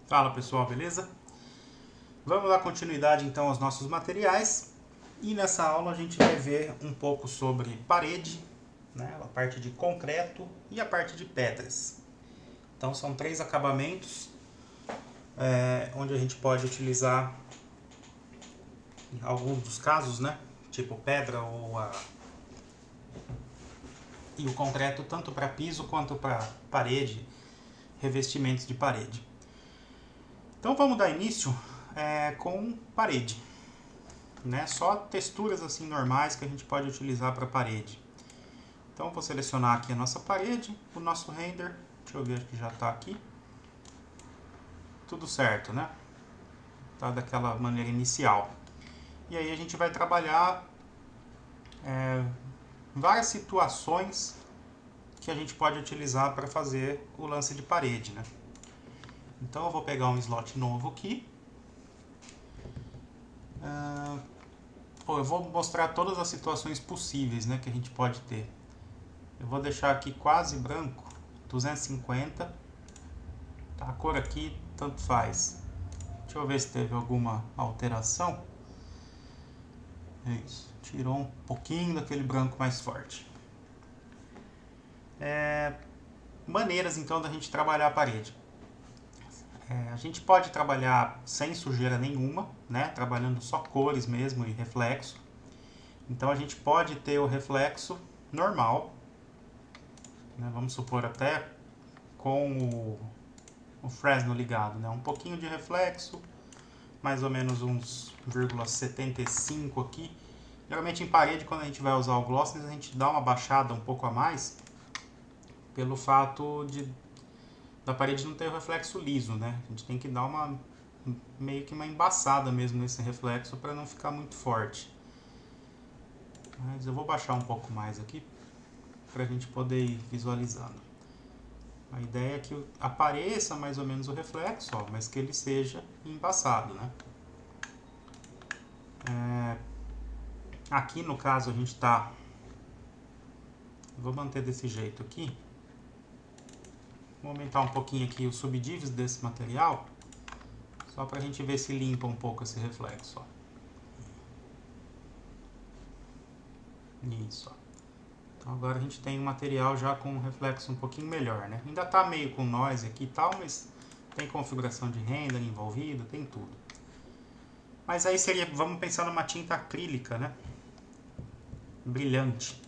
Fala pessoal, beleza? Vamos dar continuidade então aos nossos materiais e nessa aula a gente vai ver um pouco sobre parede, né, a parte de concreto e a parte de pedras. Então são três acabamentos onde a gente pode utilizar em alguns dos casos, né, tipo pedra e o concreto tanto para piso quanto para parede, revestimentos de parede. Então vamos dar início com parede, né? Só texturas assim normais que a gente pode utilizar para parede. Então vou selecionar aqui a nossa parede, o nosso render, deixa eu ver que já está aqui. Tudo certo, né? Tá daquela maneira inicial. E aí a gente vai trabalhar várias situações que a gente pode utilizar para fazer o lance de parede, né? Então eu vou pegar um slot novo aqui. Eu vou mostrar todas as situações possíveis, né, que a gente pode ter. Eu vou deixar aqui quase branco, 250. Tá, a cor aqui tanto faz. Deixa eu ver se teve alguma alteração. É isso, tirou um pouquinho daquele branco mais forte. Maneiras então da gente trabalhar a parede. A gente pode trabalhar sem sujeira nenhuma, né? Trabalhando só cores mesmo e reflexo. Então a gente pode ter o reflexo normal, né? Vamos supor até com o Fresnel ligado, né? Um pouquinho de reflexo, mais ou menos uns 0,75 aqui. Geralmente em parede, quando a gente vai usar o Glossless, a gente dá uma baixada um pouco a mais, pelo fato da parede não ter o reflexo liso, né? A gente tem que dar meio que uma embaçada mesmo nesse reflexo para não ficar muito forte. Mas eu vou baixar um pouco mais aqui para a gente poder ir visualizando. A ideia é que apareça mais ou menos o reflexo, ó, mas que ele seja embaçado, né? Aqui no caso a gente tá... Vou manter desse jeito aqui. Vou aumentar um pouquinho aqui o subdivis desse material, só para a gente ver se limpa um pouco esse reflexo. Ó. Isso. Ó. Então agora a gente tem um material já com um reflexo um pouquinho melhor, né? Ainda está meio com noise aqui e tal, mas tem configuração de render envolvida, tem tudo. Mas aí seria, vamos pensar numa tinta acrílica, né? Brilhante.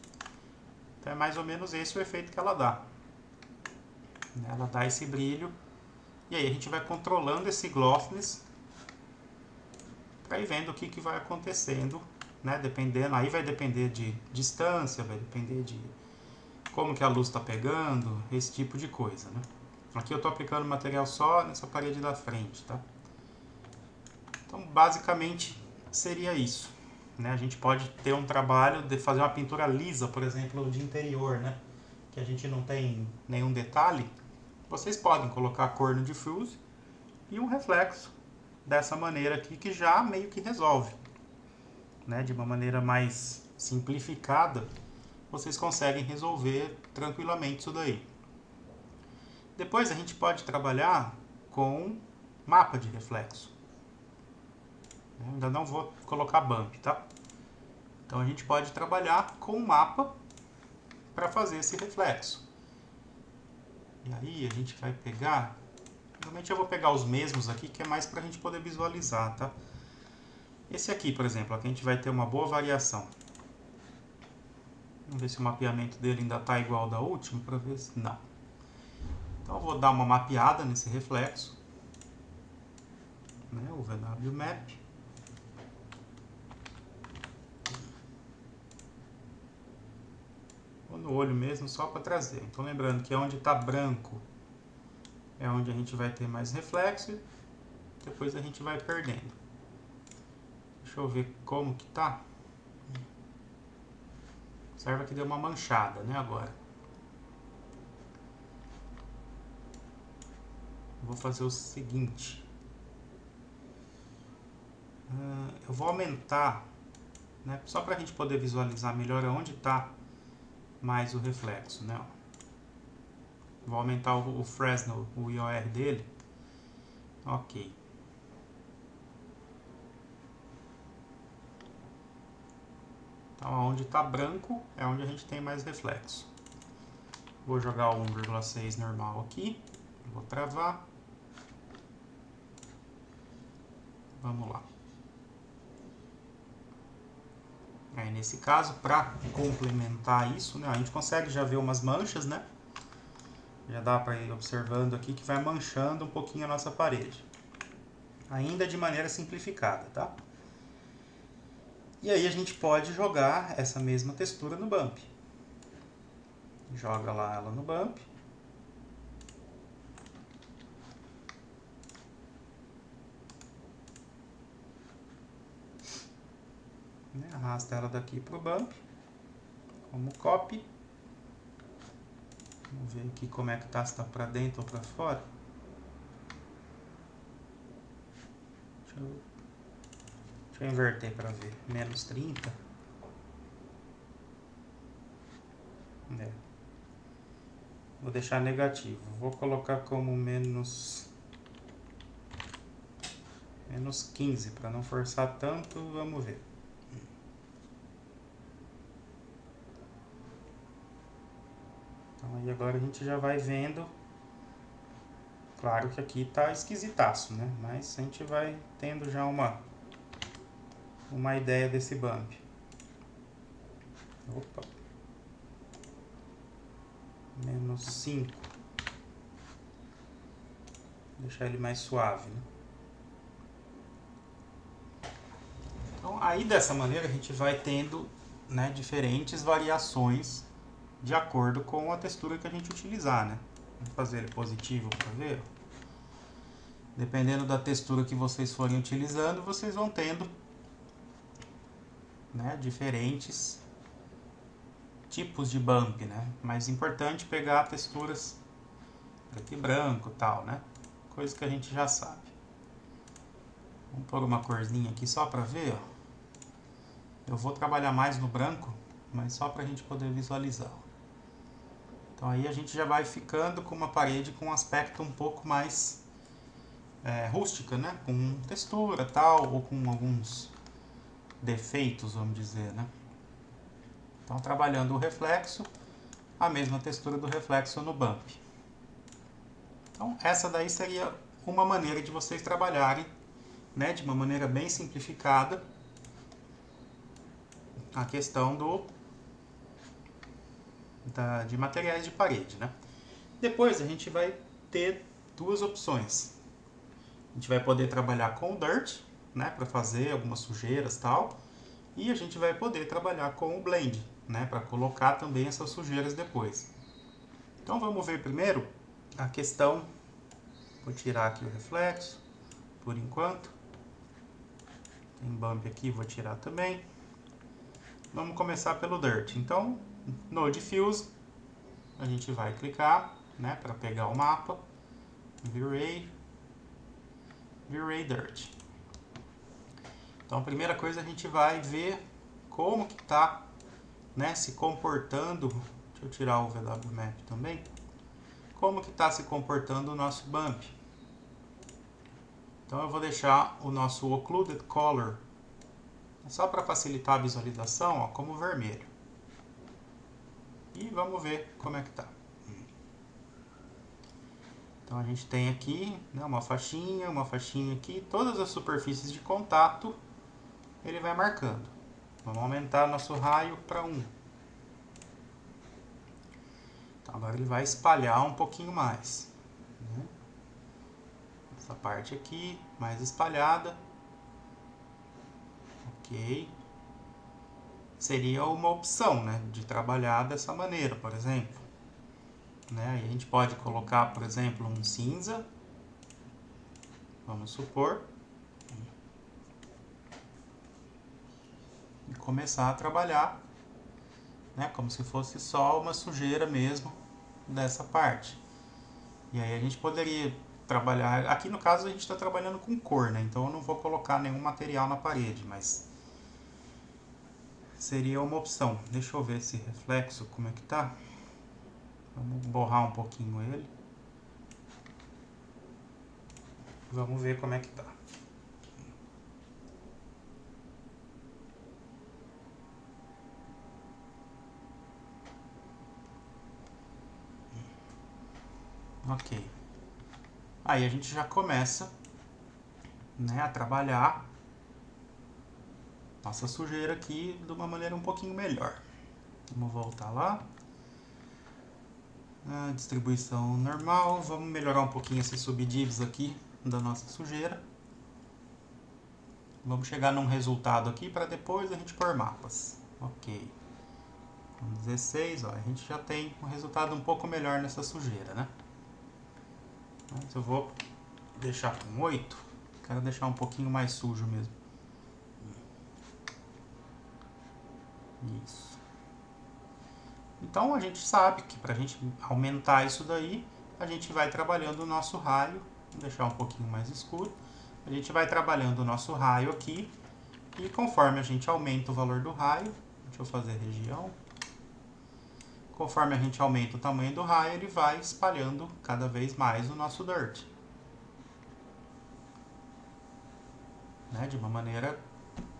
Então é mais ou menos esse o efeito que ela dá. Ela dá esse brilho e aí a gente vai controlando esse glossiness para ir vendo o que vai acontecendo, né? Dependendo, aí vai depender de distância, vai depender de como que a luz está pegando, esse tipo de coisa, né? Aqui eu estou aplicando material só nessa parede da frente, tá? Então basicamente seria isso, né? A gente pode ter um trabalho de fazer uma pintura lisa, por exemplo, de interior, né? Que a gente não tem nenhum detalhe. Vocês podem colocar cor no diffuse e um reflexo dessa maneira aqui que já meio que resolve, né? De uma maneira mais simplificada, vocês conseguem resolver tranquilamente isso daí. Depois a gente pode trabalhar com mapa de reflexo. Eu ainda não vou colocar bump, tá? Então a gente pode trabalhar com um mapa para fazer esse reflexo. E aí a gente vai pegar, realmente eu vou pegar os mesmos aqui, que é mais para a gente poder visualizar, tá? Esse aqui, por exemplo, aqui a gente vai ter uma boa variação. Vamos ver se o mapeamento dele ainda está igual ao da última, para ver se... Não. Então eu vou dar uma mapeada nesse reflexo, né? O VW Map. No olho mesmo, só para trazer. Então lembrando que onde está branco é onde a gente vai ter mais reflexo, depois a gente vai perdendo. Deixa eu ver como que tá. Observa que deu uma manchada, né, agora. Vou fazer o seguinte. Eu vou aumentar, né, só para a gente poder visualizar melhor onde está mais o reflexo, né? Vou aumentar o Fresnel, o IOR dele. Ok. Então, onde está branco é onde a gente tem mais reflexo. Vou jogar o 1,6 normal aqui. Vou travar. Vamos lá. Aí, nesse caso, para complementar isso, né, a gente consegue já ver umas manchas, né? Já dá para ir observando aqui que vai manchando um pouquinho a nossa parede. Ainda de maneira simplificada, tá? E aí a gente pode jogar essa mesma textura no bump. Joga lá ela no bump. Arrasta ela daqui para o bump. Como copy. Vamos ver aqui como é que tá, se está para dentro ou para fora. Deixa eu inverter para ver. Menos 30. Vou deixar negativo. Vou colocar como menos 15 para não forçar tanto. Vamos ver. Então aí agora a gente já vai vendo. Claro que aqui tá esquisitaço, né? Mas a gente vai tendo já uma ideia desse bump. Opa. Menos 5. Deixar ele mais suave, né? Então aí dessa maneira a gente vai tendo, né, diferentes variações de acordo com a textura que a gente utilizar, né? Vamos fazer ele positivo para ver. Dependendo da textura que vocês forem utilizando, vocês vão tendo, né, diferentes tipos de bump, né? Mas é importante pegar texturas preto e branco e tal, né? Coisa que a gente já sabe. Vamos pôr uma corzinha aqui só para ver, ó. Eu vou trabalhar mais no branco, mas só para a gente poder visualizar. Então aí a gente já vai ficando com uma parede com um aspecto um pouco mais rústica, né? Com textura tal, ou com alguns defeitos, vamos dizer, né? Então trabalhando o reflexo, a mesma textura do reflexo no bump. Então essa daí seria uma maneira de vocês trabalharem, né? De uma maneira bem simplificada, a questão de materiais de parede, né? Depois a gente vai ter duas opções. A gente vai poder trabalhar com o dirt, né, para fazer algumas sujeiras e tal, e a gente vai poder trabalhar com o blend, né, para colocar também essas sujeiras depois. Então vamos ver primeiro a questão. Vou tirar aqui o reflexo por enquanto. Tem bump aqui, vou tirar também. Vamos começar pelo dirt. Então, no diffuse, a gente vai clicar, né, para pegar o mapa, V-Ray Dirt. Então, a primeira coisa a gente vai ver como que está, né, se comportando. Deixa eu tirar o VW Map também. Como que está se comportando o nosso bump. Então, eu vou deixar o nosso Occluded Color, só para facilitar a visualização, ó, como vermelho. E vamos ver como é que tá. Então a gente tem aqui, né, uma faixinha aqui, todas as superfícies de contato ele vai marcando. Vamos aumentar nosso raio para 1. Então agora ele vai espalhar um pouquinho mais, né? Essa parte aqui, mais espalhada. Ok. Seria uma opção, né, de trabalhar dessa maneira, por exemplo. Né? E a gente pode colocar, por exemplo, um cinza. Vamos supor. E começar a trabalhar, né, como se fosse só uma sujeira mesmo dessa parte. E aí a gente poderia trabalhar... Aqui no caso a gente está trabalhando com cor, né? Então eu não vou colocar nenhum material na parede, mas seria uma opção. Deixa eu ver esse reflexo, como é que tá. Vamos borrar um pouquinho ele. Vamos ver como é que tá. Ok. Aí a gente já começa, né, a trabalhar nossa sujeira aqui de uma maneira um pouquinho melhor. Vamos voltar lá. A distribuição normal. Vamos melhorar um pouquinho esses subdivs aqui da nossa sujeira. Vamos chegar num resultado aqui para depois a gente pôr mapas. Ok. Com 16, ó, a gente já tem um resultado um pouco melhor nessa sujeira, né? Mas eu vou deixar com 8. Quero deixar um pouquinho mais sujo mesmo. Isso. Então a gente sabe que para a gente aumentar isso daí, a gente vai trabalhando o nosso raio. Vou deixar um pouquinho mais escuro. A gente vai trabalhando o nosso raio aqui. E conforme a gente aumenta o valor do raio, deixa eu fazer região. Conforme a gente aumenta o tamanho do raio, ele vai espalhando cada vez mais o nosso dirt. Né? De uma maneira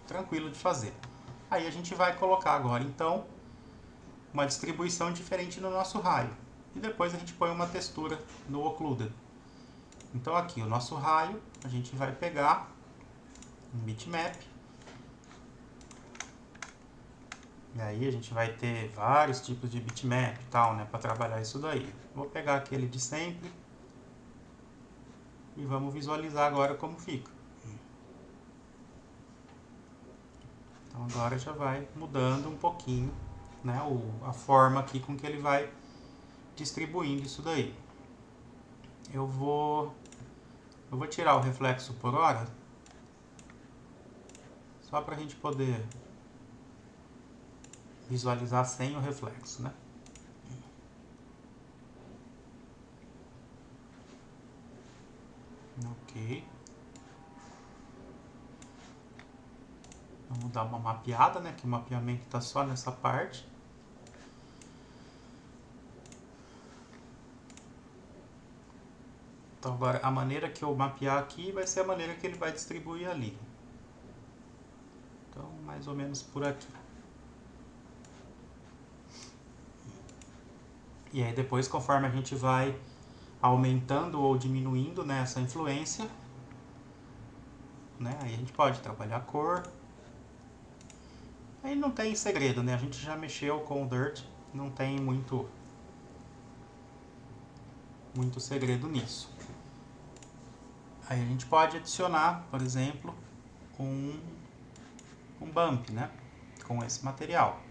tranquila de fazer. Aí a gente vai colocar agora, então, uma distribuição diferente no nosso raio. E depois a gente põe uma textura no Occluded. Então aqui, o nosso raio, a gente vai pegar um bitmap. E aí a gente vai ter vários tipos de bitmap e tal, né, para trabalhar isso daí. Vou pegar aquele de sempre e vamos visualizar agora como fica. Então agora já vai mudando um pouquinho, né, a forma aqui com que ele vai distribuindo isso daí. Eu vou tirar o reflexo por hora, só para a gente poder visualizar sem o reflexo, né? Ok. Vamos dar uma mapeada, né? Que o mapeamento está só nessa parte. Então agora a maneira que eu mapear aqui vai ser a maneira que ele vai distribuir ali. Então mais ou menos por aqui. E aí depois, conforme a gente vai aumentando ou diminuindo, né, essa influência, né, aí a gente pode trabalhar a cor. Aí não tem segredo, né? A gente já mexeu com o dirt, não tem muito segredo nisso. Aí a gente pode adicionar, por exemplo, um bump, né, com esse material.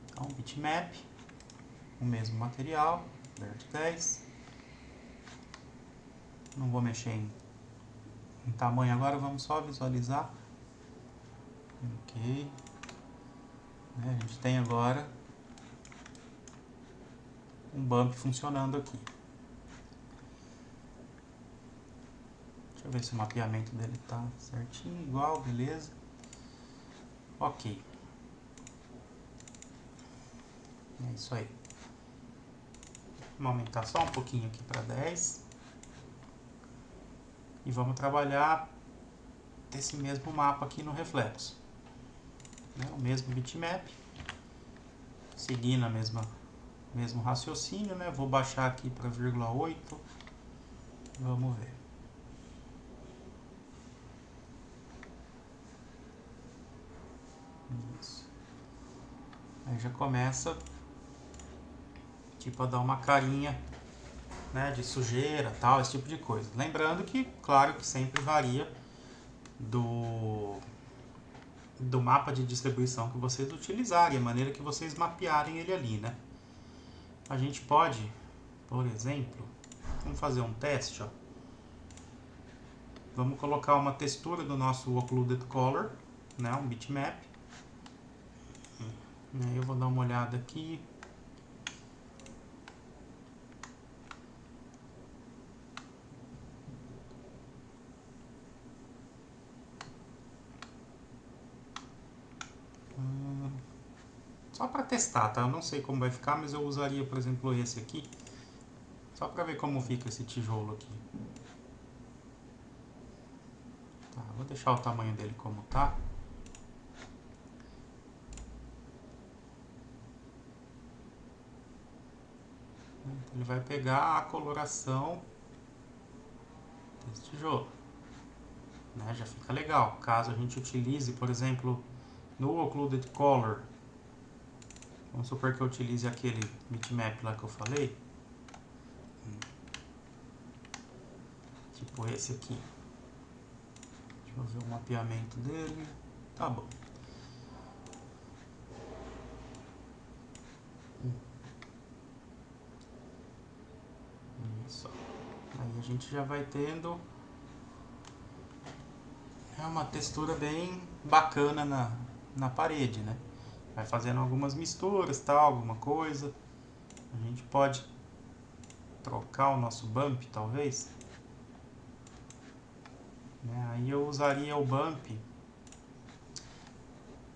Então, bitmap, o mesmo material, dirt 10. Não vou mexer em tamanho agora, vamos só visualizar. Ok. A gente tem agora um bump funcionando aqui. Deixa eu ver se o mapeamento dele está certinho, igual, beleza. Ok. É isso aí. Vamos aumentar só um pouquinho aqui para 10. E vamos trabalhar esse mesmo mapa aqui no reflexo. O mesmo bitmap. Seguindo a mesmo raciocínio, né? Vou baixar aqui para 0,8. Vamos ver. Isso. Aí já começa tipo a dar uma carinha, né, de sujeira, tal, esse tipo de coisa. Lembrando que, claro, que sempre varia do mapa de distribuição que vocês utilizarem, a maneira que vocês mapearem ele ali, né? A gente pode, por exemplo, vamos fazer um teste, ó. Vamos colocar uma textura do nosso Occluded Color, né, um bitmap. Eu vou dar uma olhada aqui. Só para testar, tá? Eu não sei como vai ficar, mas eu usaria, por exemplo, esse aqui. Só para ver como fica esse tijolo aqui. Tá, vou deixar o tamanho dele como tá. Ele vai pegar a coloração desse tijolo, né? Já fica legal. Caso a gente utilize, por exemplo, no Occluded Color, vamos supor que eu utilize aquele bitmap lá que eu falei, tipo esse aqui. Deixa eu ver o mapeamento dele. Tá bom. Isso. Aí a gente já vai tendo uma textura bem bacana na parede, né? Vai fazendo algumas misturas, tal, alguma coisa. A gente pode trocar o nosso bump, talvez. Né? Aí eu usaria o bump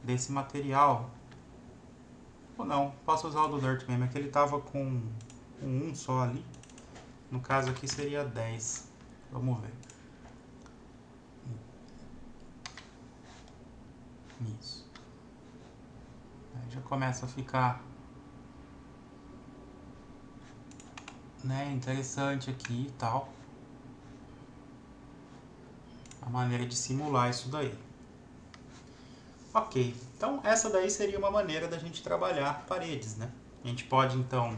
desse material. Ou não, posso usar o do Dirt mesmo, é que ele tava com um 1 só ali. No caso aqui seria 10. Vamos ver. Isso. Aí já começa a ficar, né, interessante aqui e tal. A maneira de simular isso daí. Ok, então essa daí seria uma maneira da gente trabalhar paredes, né? A gente pode então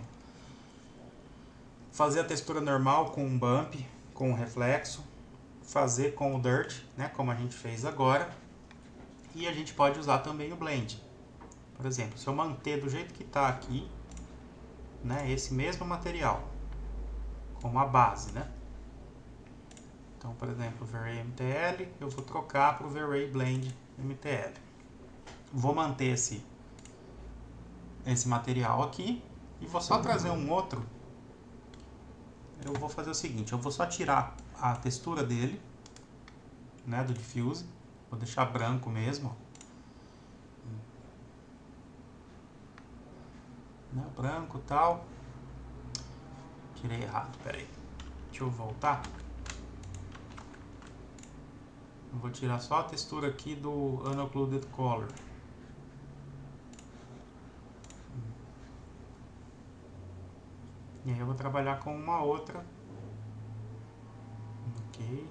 fazer a textura normal com um bump, com um reflexo, fazer com o dirt, né, como a gente fez agora, e a gente pode usar também o blend. Por exemplo, se eu manter do jeito que está aqui, né, esse mesmo material, como a base, né? Então, por exemplo, o V-Ray MTL, eu vou trocar para o V-Ray Blend MTL. Vou manter esse material aqui e vou só trazer um outro. Eu vou fazer o seguinte, eu vou só tirar a textura dele, né, do diffuse, vou deixar branco mesmo, né, branco e tal. Tirei errado, peraí, deixa eu voltar. Eu vou tirar só a textura aqui do Unoccluded Color. E aí eu vou trabalhar com uma outra. Ok.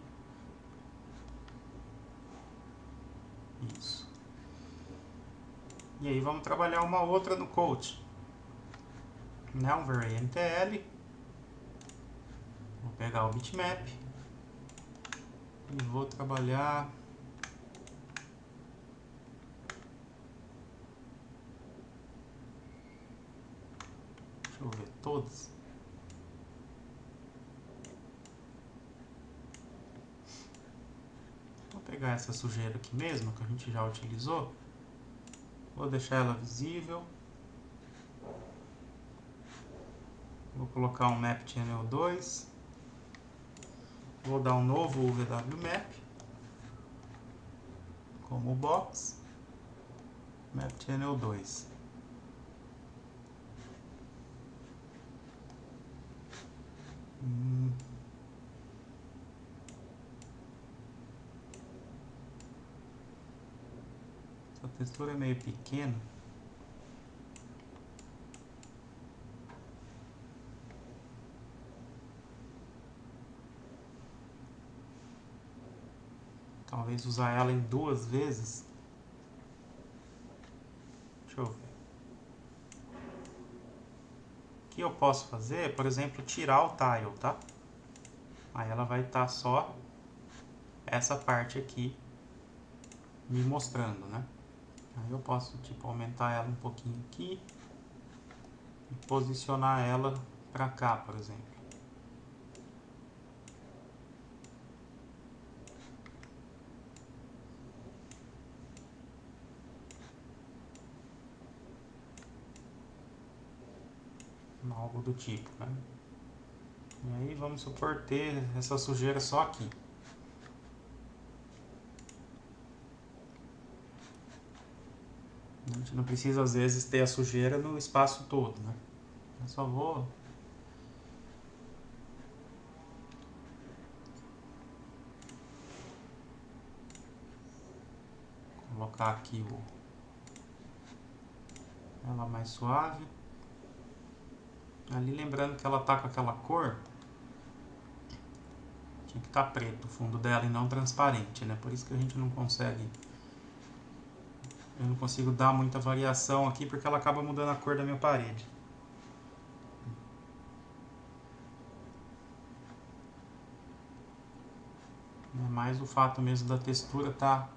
Isso. E aí vamos trabalhar uma outra no coat. Né? Um V-Ray MTL. Vou pegar o bitmap. E vou trabalhar... Deixa eu ver todos. Vou pegar essa sujeira aqui mesmo, que a gente já utilizou. Vou deixar ela visível. Vou colocar um Map Channel 2. Vou dar um novo VW Map. Como box. Map Channel 2. Essa textura é meio pequena. Talvez usar ela em 2 vezes. Deixa eu ver. O que eu posso fazer é, por exemplo, tirar o tile, tá? Aí ela vai estar só essa parte aqui me mostrando, né? Aí eu posso, tipo, aumentar ela um pouquinho aqui e posicionar ela pra cá, por exemplo. Algo do tipo, né? E aí vamos supor ter essa sujeira só aqui. A gente não precisa às vezes ter a sujeira no espaço todo, né? Eu só vou colocar aqui ela mais suave. Ali lembrando que ela tá com aquela cor, tinha que estar preto o fundo dela e não transparente, né? Por isso que a gente não consegue, eu não consigo dar muita variação aqui porque ela acaba mudando a cor da minha parede. É mais o fato mesmo da textura tá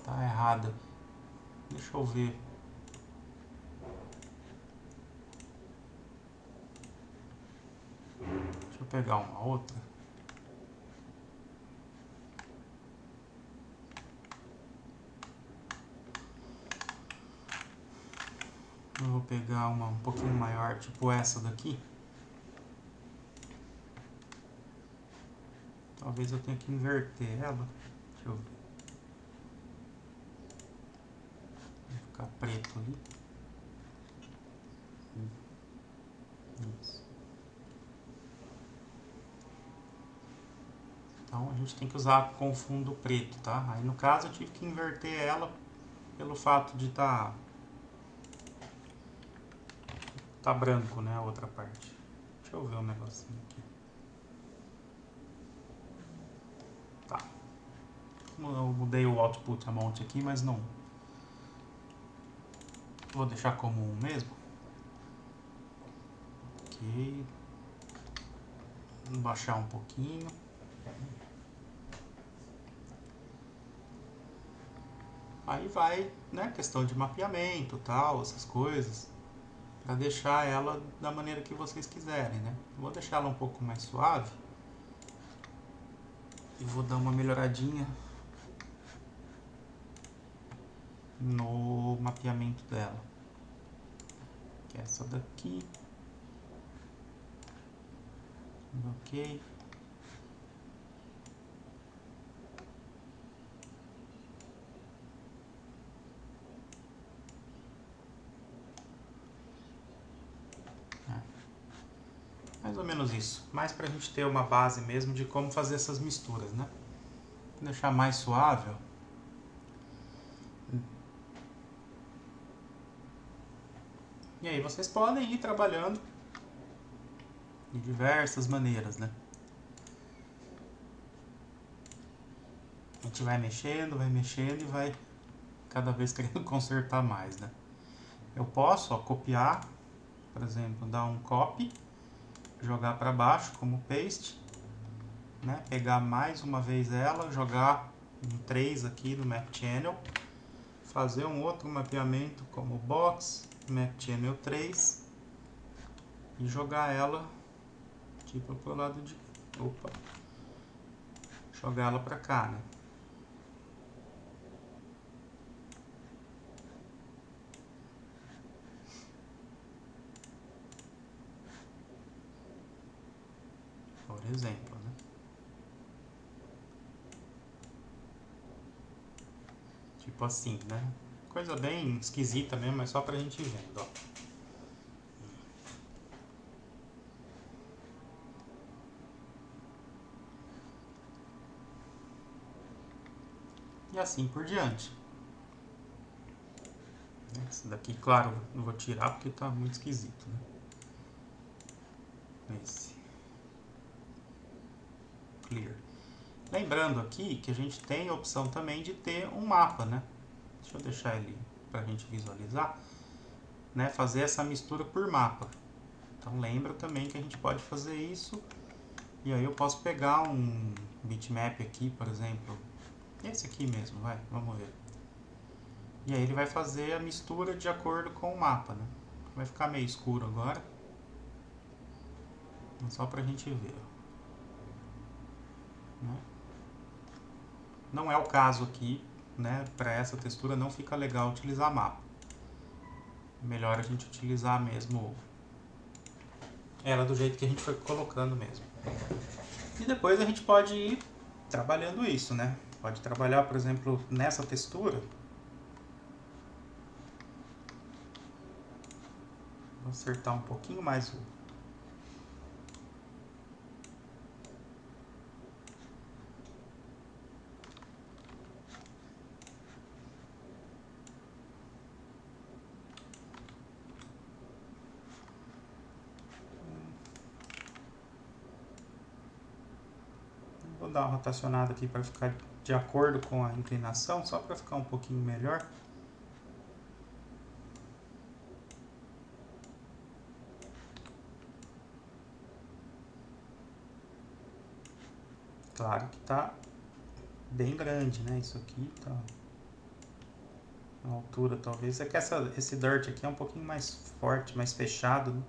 errada. Deixa eu ver. Deixa eu pegar uma outra. Eu vou pegar uma um pouquinho maior, tipo essa daqui. Talvez eu tenha que inverter ela. Deixa eu ver. Vai ficar preto ali. Isso. Então a gente tem que usar com fundo preto, tá? Aí no caso eu tive que inverter ela pelo fato de tá branco, né, a outra parte. Deixa eu ver um negocinho aqui. Tá. Eu mudei o output amount aqui, mas não. Vou deixar como um mesmo. Ok. Vou baixar um pouquinho. Aí vai, né, questão de mapeamento, tal, essas coisas, para deixar ela da maneira que vocês quiserem, né? Vou deixar ela um pouco mais suave e vou dar uma melhoradinha no mapeamento dela, que é essa daqui. Ok. Mais ou menos isso, mais pra gente ter uma base mesmo de como fazer essas misturas, né? Vou deixar mais suave, ó. E aí vocês podem ir trabalhando de diversas maneiras, né? A gente vai mexendo e vai cada vez querendo consertar mais, né? Eu posso, ó, copiar, por exemplo, dar um copy, jogar para baixo como paste, né? Pegar mais uma vez ela, jogar um 3 aqui no Map Channel, fazer um outro mapeamento como box, Map Channel 3 e jogar ela tipo pro lado de, jogar ela para cá, né? Por exemplo, né? Tipo assim, né? Coisa bem esquisita mesmo, mas só pra gente ir vendo, ó. E assim por diante. Esse daqui, claro, não vou tirar porque tá muito esquisito, né? Esse. Clear. Lembrando aqui que a gente tem a opção também de ter um mapa, né? Deixa eu deixar ele pra gente visualizar, né? Fazer essa mistura por mapa. Então lembra também que a gente pode fazer isso. E aí eu posso pegar um bitmap aqui, por exemplo. Esse aqui mesmo, vai, vamos ver. E aí ele vai fazer a mistura de acordo com o mapa, né? Vai ficar meio escuro agora. Só pra gente ver. Né? Não é o caso aqui, né? Para essa textura não fica legal utilizar mapa. Melhor a gente utilizar mesmo ela do jeito que a gente foi colocando mesmo. E depois a gente pode ir trabalhando isso, né? Pode trabalhar, por exemplo, nessa textura. Vou acertar um pouquinho mais o... Vou dar uma rotacionada aqui para ficar de acordo com a inclinação, só para ficar um pouquinho melhor. Claro que tá bem grande, né? Isso aqui tá... A altura talvez. É que esse dirt aqui é um pouquinho mais forte, mais fechado, né?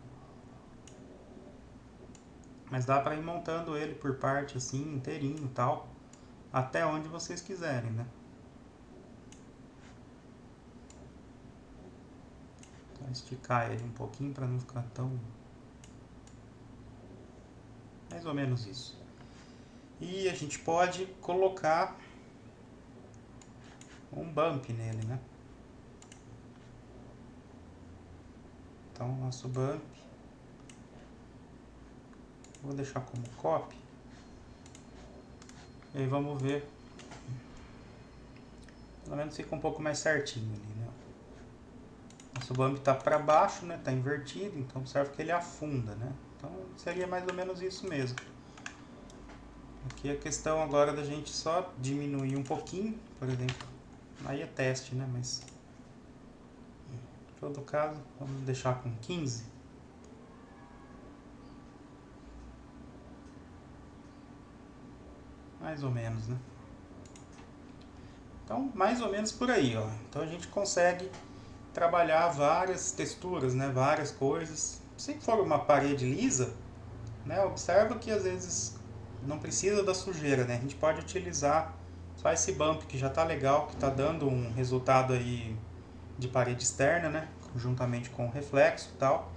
Mas dá para ir montando ele por parte assim, inteirinho e tal. Até onde vocês quiserem, né? Então, esticar ele um pouquinho para não ficar tão... Mais ou menos isso. E a gente pode colocar um bump nele, né? Então, nosso bump... Vou deixar como copy. E aí vamos ver. Pelo menos fica um pouco mais certinho ali, né? Nosso bump está para baixo, né? Está invertido, então observa que ele afunda, né? Então seria mais ou menos isso mesmo. Aqui a questão agora da gente só diminuir um pouquinho, por exemplo. Aí é teste, né? Mas em todo caso, vamos deixar com 15. Mais ou menos, né? Então, mais ou menos por aí, ó. Então a gente consegue trabalhar várias texturas, né? Várias coisas. Se for uma parede lisa, né? Observa que às vezes não precisa da sujeira, né? A gente pode utilizar só esse bump que já tá legal, que tá dando um resultado aí de parede externa, né? Juntamente com o reflexo e tal.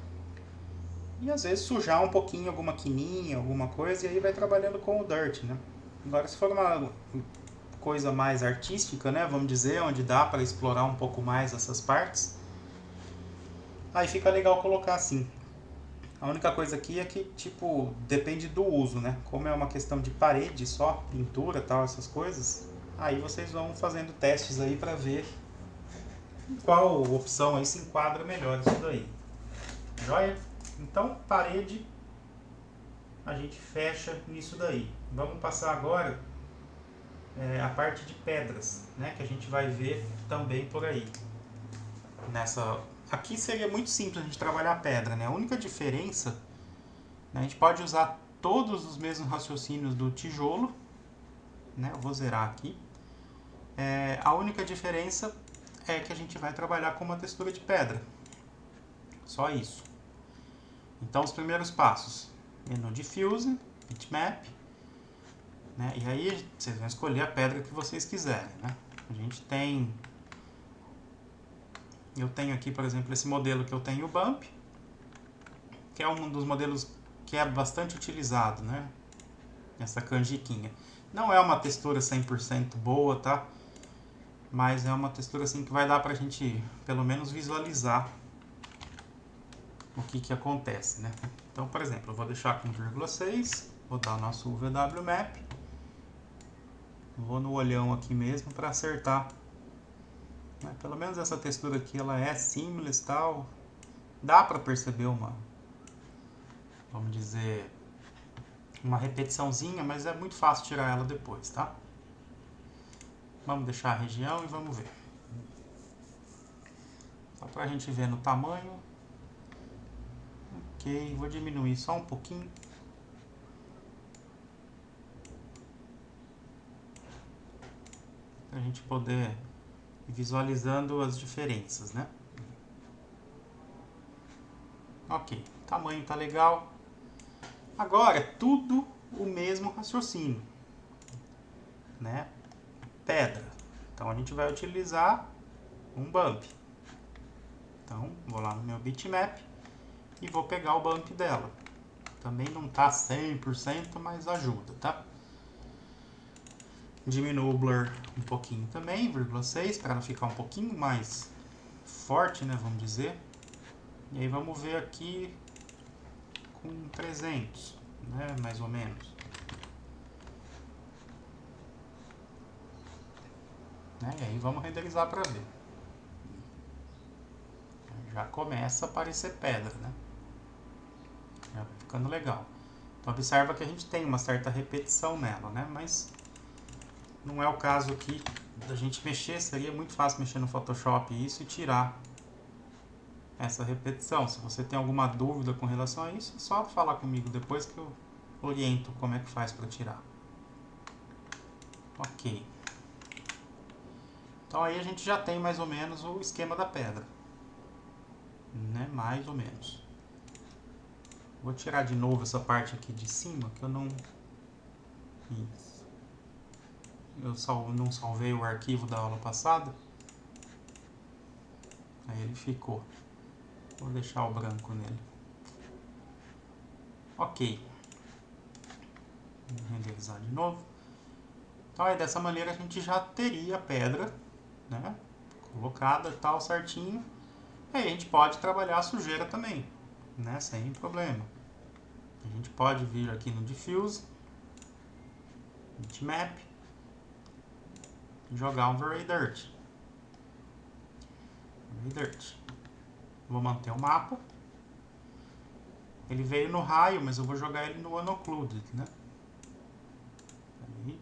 E às vezes sujar um pouquinho alguma quininha, alguma coisa, e aí vai trabalhando com o dirt, né? Agora se for uma coisa mais artística, né? Vamos dizer, onde dá para explorar um pouco mais essas partes, aí fica legal colocar assim. A única coisa aqui é que, tipo, depende do uso, né? Como é uma questão de parede só, pintura, tal, essas coisas, aí vocês vão fazendo testes aí para ver qual opção aí se enquadra melhor isso daí. Joia? Então, parede, a gente fecha nisso daí. Vamos passar agora a parte de pedras, né? Que a gente vai ver também por aí. Aqui seria muito simples a gente trabalhar a pedra, né? A única diferença, né, a gente pode usar todos os mesmos raciocínios do tijolo, né? Eu vou zerar aqui. A única diferença é que a gente vai trabalhar com uma textura de pedra. Só isso. Então, os primeiros passos: menu Diffuse, Bitmap, né? E aí vocês vão escolher a pedra que vocês quiserem, né? A gente tem... Eu tenho aqui, por exemplo, esse modelo que eu tenho, o Bump, que é um dos modelos que é bastante utilizado, né? Essa canjiquinha. Não é uma textura 100% boa, tá? Mas é uma textura assim que vai dar pra gente, pelo menos, visualizar o que acontece, né? Então, por exemplo, eu vou deixar com 0,6, vou dar o nosso VW Map, vou no olhão aqui mesmo para acertar. Pelo menos essa textura aqui, ela é seamless, tal. Dá para perceber uma, vamos dizer, uma repetiçãozinha, mas é muito fácil tirar ela depois, tá? Vamos deixar a região e vamos ver. Só para a gente ver no tamanho. Ok, vou diminuir só um pouquinho. Para a gente poder ir visualizando as diferenças, né? Ok, o tamanho tá legal. Agora é tudo o mesmo raciocínio, né? Pedra. Então a gente vai utilizar um bump. Então vou lá no meu bitmap e vou pegar o bump dela. Também não tá 100%, mas ajuda, tá? Diminuo o blur um pouquinho também, 0,6, para ela ficar um pouquinho mais forte, né? Vamos dizer. E aí vamos ver aqui com 300, né, mais ou menos. Né, e aí vamos renderizar para ver. Já começa a aparecer pedra, né? Já vai ficando legal. Então observa que a gente tem uma certa repetição nela, né? Mas não é o caso aqui da gente mexer. Seria muito fácil mexer no Photoshop isso e tirar essa repetição. Se você tem alguma dúvida com relação a isso, é só falar comigo depois que eu oriento como é que faz para tirar. Ok. Então aí a gente já tem mais ou menos o esquema da pedra, né? Mais ou menos. Vou tirar de novo essa parte aqui de cima que eu não... Isso. Eu não salvei o arquivo da aula passada. Aí ele ficou. Vou deixar o branco nele. Ok. Vou renderizar de novo. Então aí dessa maneira a gente já teria a pedra, né, colocada e tal certinho. E aí a gente pode trabalhar a sujeira também, né, sem problema. A gente pode vir aqui no Diffuse, Bitmap, e jogar um Very Dirt. Vou manter o mapa. Ele veio no raio, mas eu vou jogar ele no Unoccluded, né? Aí.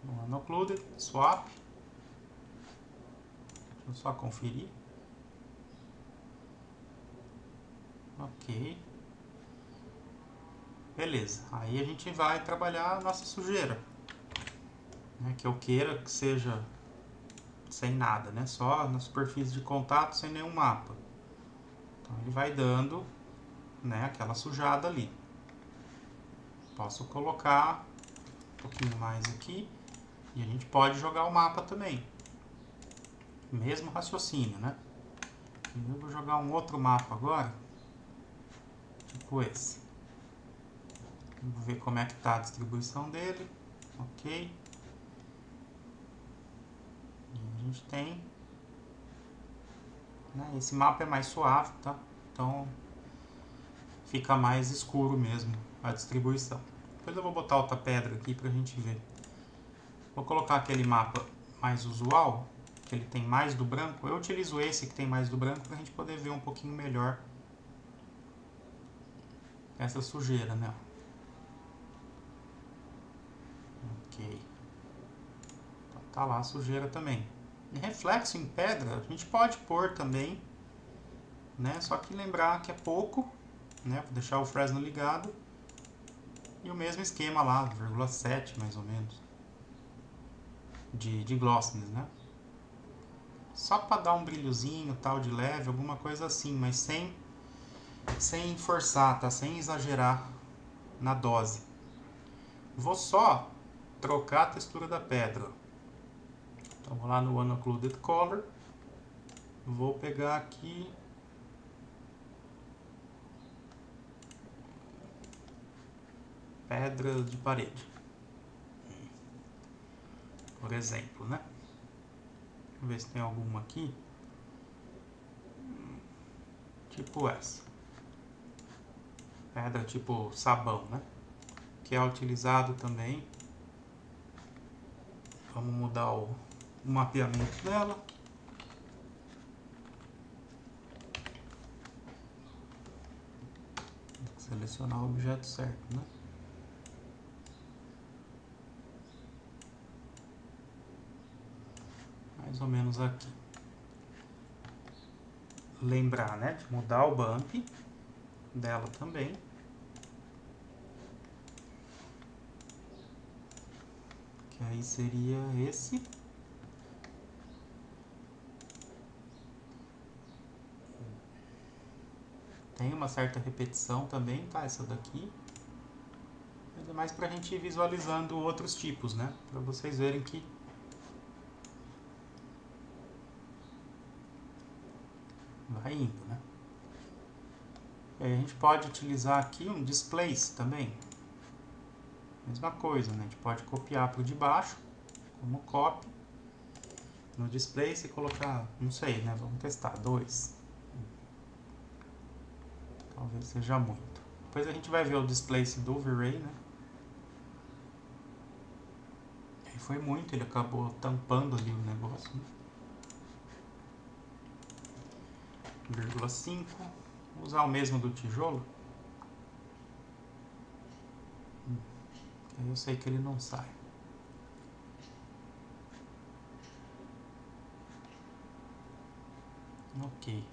No Unoccluded, Swap. Deixa eu só conferir. Ok. Beleza. Aí a gente vai trabalhar a nossa sujeira, né, que eu queira que seja sem nada, né? Só na superfície de contato, sem nenhum mapa. Então ele vai dando, né, aquela sujada ali. Posso colocar um pouquinho mais aqui e a gente pode jogar o mapa também. Mesmo raciocínio, né? Eu vou jogar um outro mapa agora, tipo esse. Vamos ver como é que tá a distribuição dele. Ok. E a gente tem, né, esse mapa é mais suave, tá? Então fica mais escuro mesmo a distribuição. Depois eu vou botar outra pedra aqui pra gente ver. Vou colocar aquele mapa mais usual, que ele tem mais do branco. Eu utilizo esse que tem mais do branco pra gente poder ver um pouquinho melhor essa sujeira, né? Ok. Então, tá lá a sujeira também. E reflexo em pedra a gente pode pôr também, né? Só que lembrar que é pouco, né? Vou deixar o Fresnel ligado. E o mesmo esquema lá, 0,7 mais ou menos. De glossiness, né? Só para dar um brilhozinho, tal, de leve, alguma coisa assim, mas sem forçar, tá? Sem exagerar na dose. Vou só trocar a textura da pedra. Então vou lá no Unoccluded Color. Vou pegar aqui pedra de parede, por exemplo, né? Vamos ver se tem alguma aqui. Tipo essa. Pedra tipo sabão, né? Que é utilizado também. Vamos mudar o mapeamento dela. Selecionar o objeto certo, né? Mais ou menos aqui. Lembrar, né, de mudar o bump dela também. Que aí seria esse. Tem uma certa repetição também, tá? Essa daqui. Mas é mais pra gente ir visualizando outros tipos, né? Pra vocês verem que vai indo, né? E aí a gente pode utilizar aqui um displace também. Mesma coisa, né? A gente pode copiar para o de baixo, como copy. no display, se colocar, não sei, né? Vamos testar, 2. Talvez seja muito. Depois a gente vai ver o displace do V-Ray, né? E foi muito, ele acabou tampando ali o negócio, né? 0,5. Vou usar o mesmo do tijolo. Aí eu sei que ele não sai. Ok.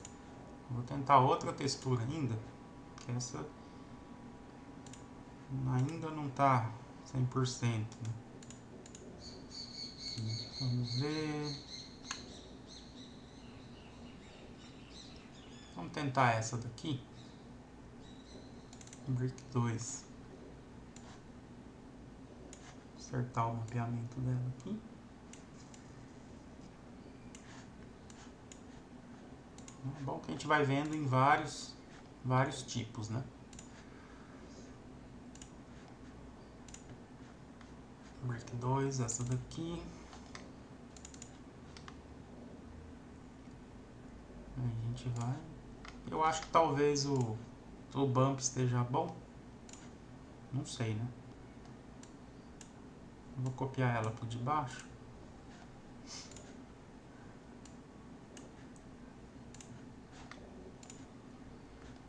Vou tentar outra textura ainda, que essa ainda não tá 100%, né? Vamos ver. Vamos tentar essa daqui. Brick 2. Acertar o mapeamento dela aqui. É bom que a gente vai vendo em vários tipos, né? Brick 2, essa daqui. Aí a gente vai. Eu acho que talvez o bump esteja bom. Não sei, né? Vou copiar ela por debaixo.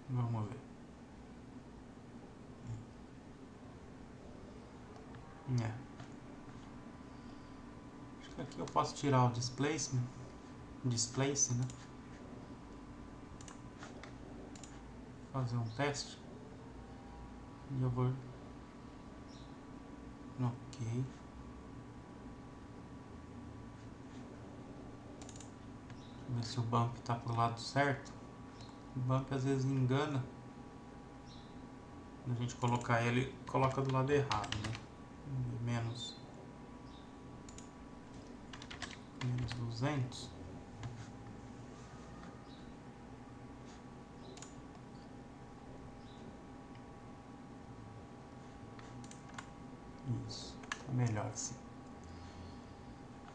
Vamos ver. Acho que aqui eu posso tirar o displace, né? Fazer um teste. E eu vou... Ok. Ver se o bump está pro lado certo. O bump às vezes engana. Quando a gente colocar ele, coloca do lado errado, né? Menos 200. Isso, tá melhor assim.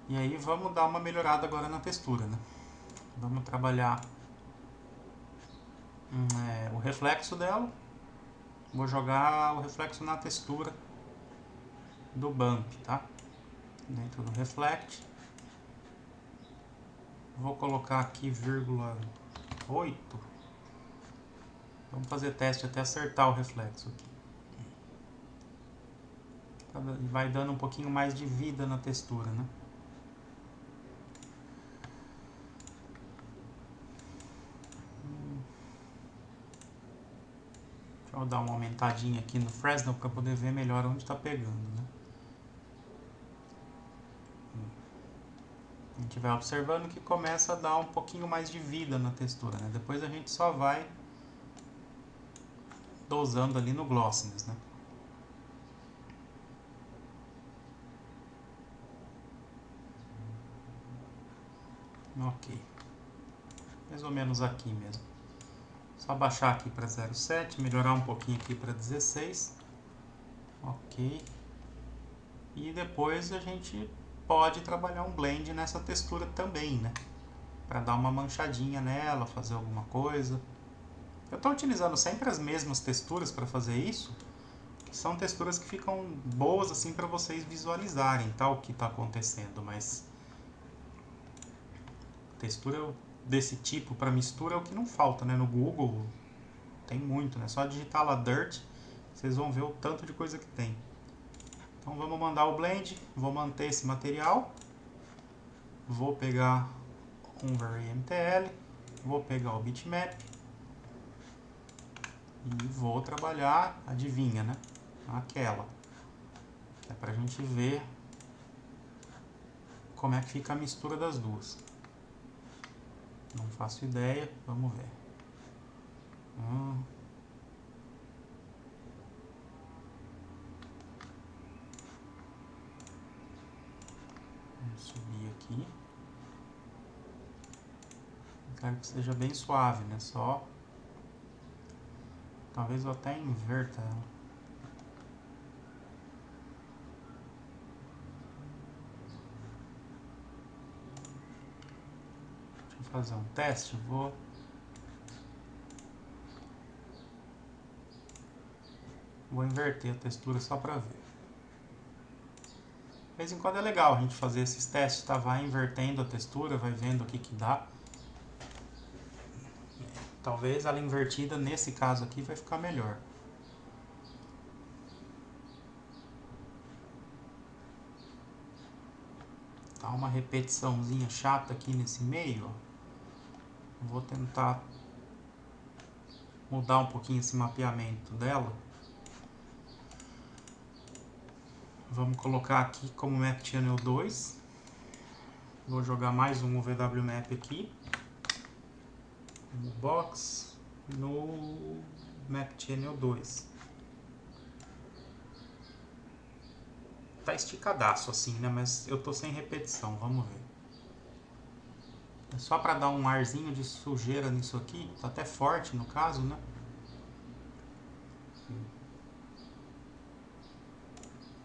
E aí vamos dar uma melhorada agora na textura, né? Vamos trabalhar o reflexo dela. Vou jogar o reflexo na textura do bump, tá? Dentro do reflect. Vou colocar aqui 0,8. Vamos fazer teste até acertar o reflexo aqui. Vai dando um pouquinho mais de vida na textura, né? Deixa eu dar uma aumentadinha aqui no Fresnel para poder ver melhor onde está pegando, né? A gente vai observando que começa a dar um pouquinho mais de vida na textura, né? Depois a gente só vai dosando ali no glossiness, né? Ok. Mais ou menos aqui mesmo. Só baixar aqui para 0,7, melhorar um pouquinho aqui para 16. Ok. E depois a gente pode trabalhar um blend nessa textura também, né? Para dar uma manchadinha nela, fazer alguma coisa. Eu estou utilizando sempre as mesmas texturas para fazer isso, que são texturas que ficam boas assim para vocês visualizarem, tá, o que está acontecendo, mas textura desse tipo para mistura é o que não falta, né? No Google tem muito, né? Só digitar lá Dirt, vocês vão ver o tanto de coisa que tem. Então vamos mandar o blend, vou manter esse material, vou pegar um VaryMTL, vou pegar o bitmap e vou trabalhar, adivinha, né? Aquela, que é pra gente ver como é que fica a mistura das duas. Não faço ideia, vamos ver. Vamos subir aqui. Quero que seja bem suave, né? Só... Talvez eu até inverta ela. fazer um teste, vou inverter a textura só para ver. De vez em quando é legal a gente fazer esses testes, tá? Vai invertendo a textura, vai vendo o que que dá. Talvez ela invertida, nesse caso aqui, vai ficar melhor. Tá uma repetiçãozinha chata aqui nesse meio, ó. Vou tentar mudar um pouquinho esse mapeamento dela. Vamos colocar aqui como Map Channel 2. Vou jogar mais um VW Map aqui. No Box, no Map Channel 2. Tá esticadaço assim, né? Mas eu tô sem repetição, vamos ver. É só para dar um arzinho de sujeira nisso aqui. Tá até forte no caso, né?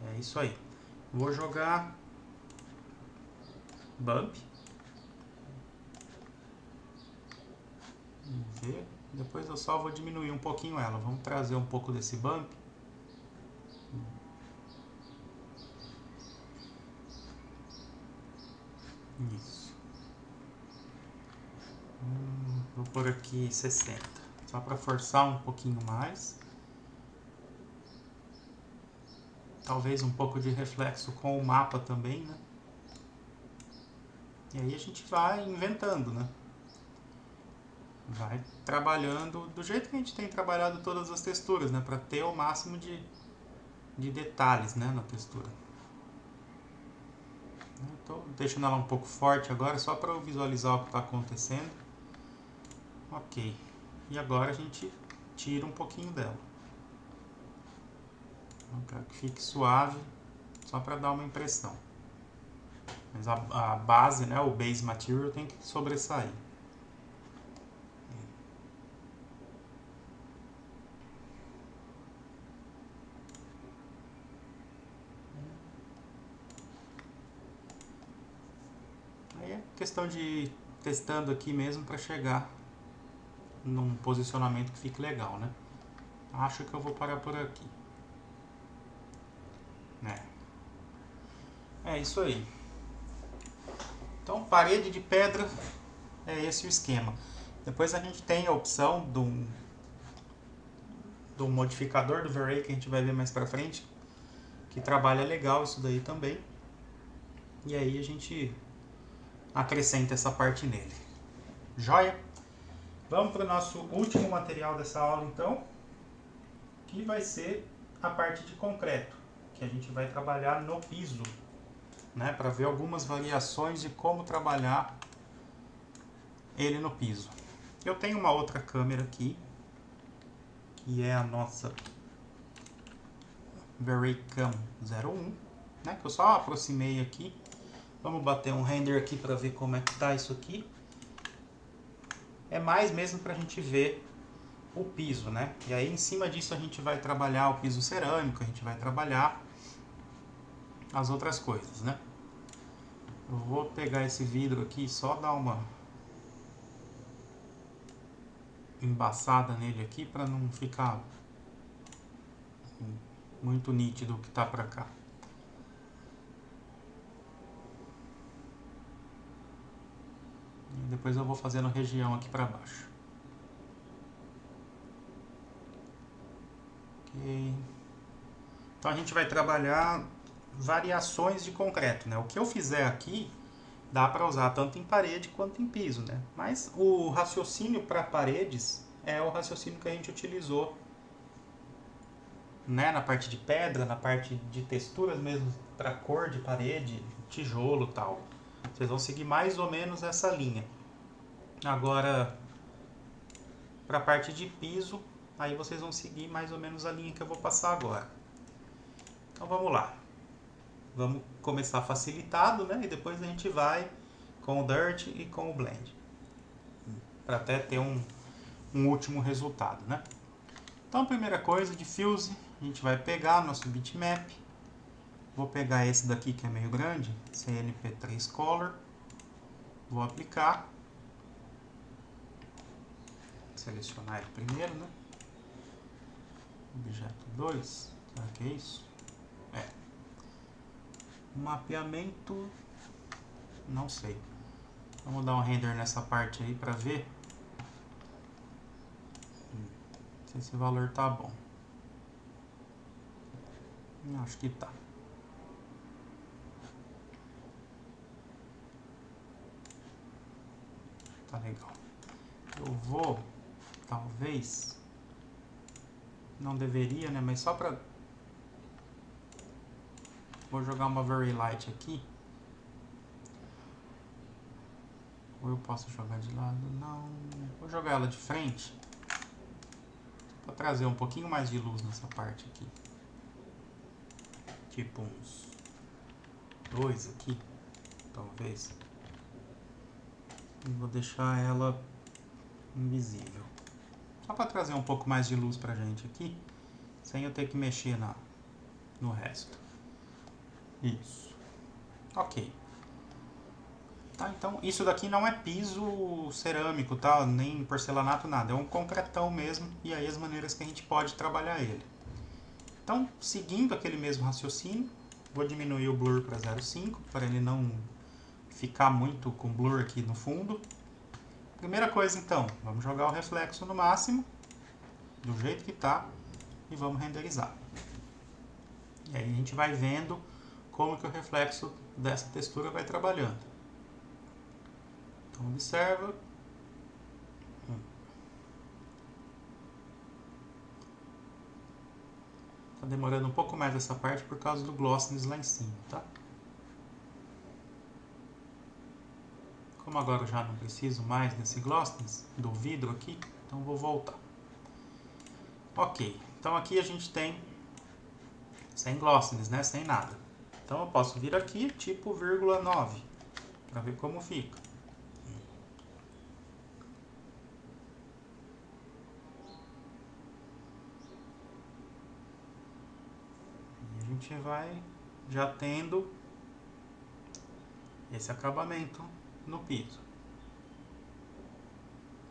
É isso aí. Vou jogar Bump. Vamos ver. Depois eu só vou diminuir um pouquinho ela. Vamos trazer um pouco desse Bump. Isso. Vou pôr aqui 60. Só para forçar um pouquinho mais. Talvez um pouco de reflexo com o mapa também, né? E aí a gente vai inventando, né? Vai trabalhando do jeito que a gente tem trabalhado todas as texturas, né? Para ter o máximo de detalhes, né, na textura. Estou deixando ela um pouco forte agora, só para eu visualizar o que está acontecendo. Ok. E agora a gente tira um pouquinho dela. Eu quero que fique suave, só para dar uma impressão. Mas a base, né, o base material tem que sobressair. Aí é questão de ir testando aqui mesmo para chegar num posicionamento que fique legal, né? Acho que eu vou parar por aqui. É isso aí. Então, parede de pedra é esse o esquema. Depois a gente tem a opção do modificador do V-Ray, que a gente vai ver mais pra frente, que trabalha legal isso daí também. E aí a gente acrescenta essa parte nele. Joia? Vamos para o nosso último material dessa aula então, que vai ser a parte de concreto, que a gente vai trabalhar no piso, né, para ver algumas variações de como trabalhar ele no piso. Eu tenho uma outra câmera aqui, que é a nossa VarrayCam 01, né, que eu só aproximei aqui. Vamos bater um render aqui para ver como é que tá isso aqui. É mais mesmo para a gente ver o piso, né? E aí em cima disso a gente vai trabalhar o piso cerâmico, a gente vai trabalhar as outras coisas, né? Eu vou pegar esse vidro aqui e só dar uma embaçada nele aqui para não ficar muito nítido o que tá para cá. E depois eu vou fazendo região aqui para baixo. Ok. Então a gente vai trabalhar variações de concreto, né? O que eu fizer aqui dá para usar tanto em parede quanto em piso, né? Mas o raciocínio para paredes é o raciocínio que a gente utilizou, né? Na parte de pedra, na parte de texturas mesmo, para cor de parede, tijolo e tal. Vocês vão seguir mais ou menos essa linha. Agora, para a parte de piso, aí vocês vão seguir mais ou menos a linha que eu vou passar agora. Então vamos lá. Vamos começar facilitado, né? E depois a gente vai com o Dirt e com o Blend. Para até ter um último resultado, né? Então a primeira coisa, diffuse, a gente vai pegar nosso bitmap. Vou pegar esse daqui que é meio grande, CNP3 Color. Vou aplicar. selecionar ele primeiro, né? Objeto 2, será que é isso? É. Mapeamento, não sei. Vamos dar um render nessa parte aí para ver se esse valor tá bom. Acho que tá. Tá legal. Eu vou, talvez, não deveria, né? Mas só pra... Vou jogar uma Very Light aqui. Ou eu posso jogar de lado? Não. Vou jogar ela de frente. Pra trazer um pouquinho mais de luz nessa parte aqui. Tipo uns 2 aqui, talvez. E vou deixar ela invisível. Só para trazer um pouco mais de luz pra gente aqui, sem eu ter que mexer no resto. Isso. Ok. Tá, então isso daqui não é piso cerâmico, tá? Nem porcelanato, nada. É um concretão mesmo, e aí as maneiras que a gente pode trabalhar ele. Então, seguindo aquele mesmo raciocínio, vou diminuir o blur para 0,5, para ele não ficar muito com blur aqui no fundo. Primeira coisa então, vamos jogar o reflexo no máximo, do jeito que está, e vamos renderizar. E aí a gente vai vendo como que o reflexo dessa textura vai trabalhando. Então observa. Tá demorando um pouco mais essa parte por causa do glossiness lá em cima, tá? Como agora eu já não preciso mais desse glossiness do vidro aqui, então vou voltar. Ok, então aqui a gente tem sem glossiness, né? Sem nada. Então eu posso vir aqui tipo 0,9 para ver como fica. E a gente vai já tendo esse acabamento no piso.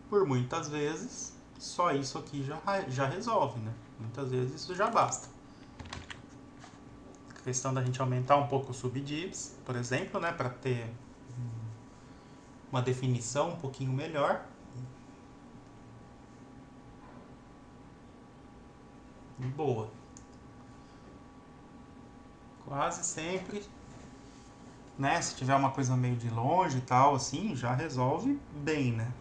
Por muitas vezes, só isso aqui já resolve, né? Muitas vezes isso já basta. A questão da gente aumentar um pouco o subdivs, por exemplo, né? Para ter uma definição um pouquinho melhor. E boa. Quase sempre, né? Se tiver uma coisa meio de longe e tal, assim, já resolve bem, né?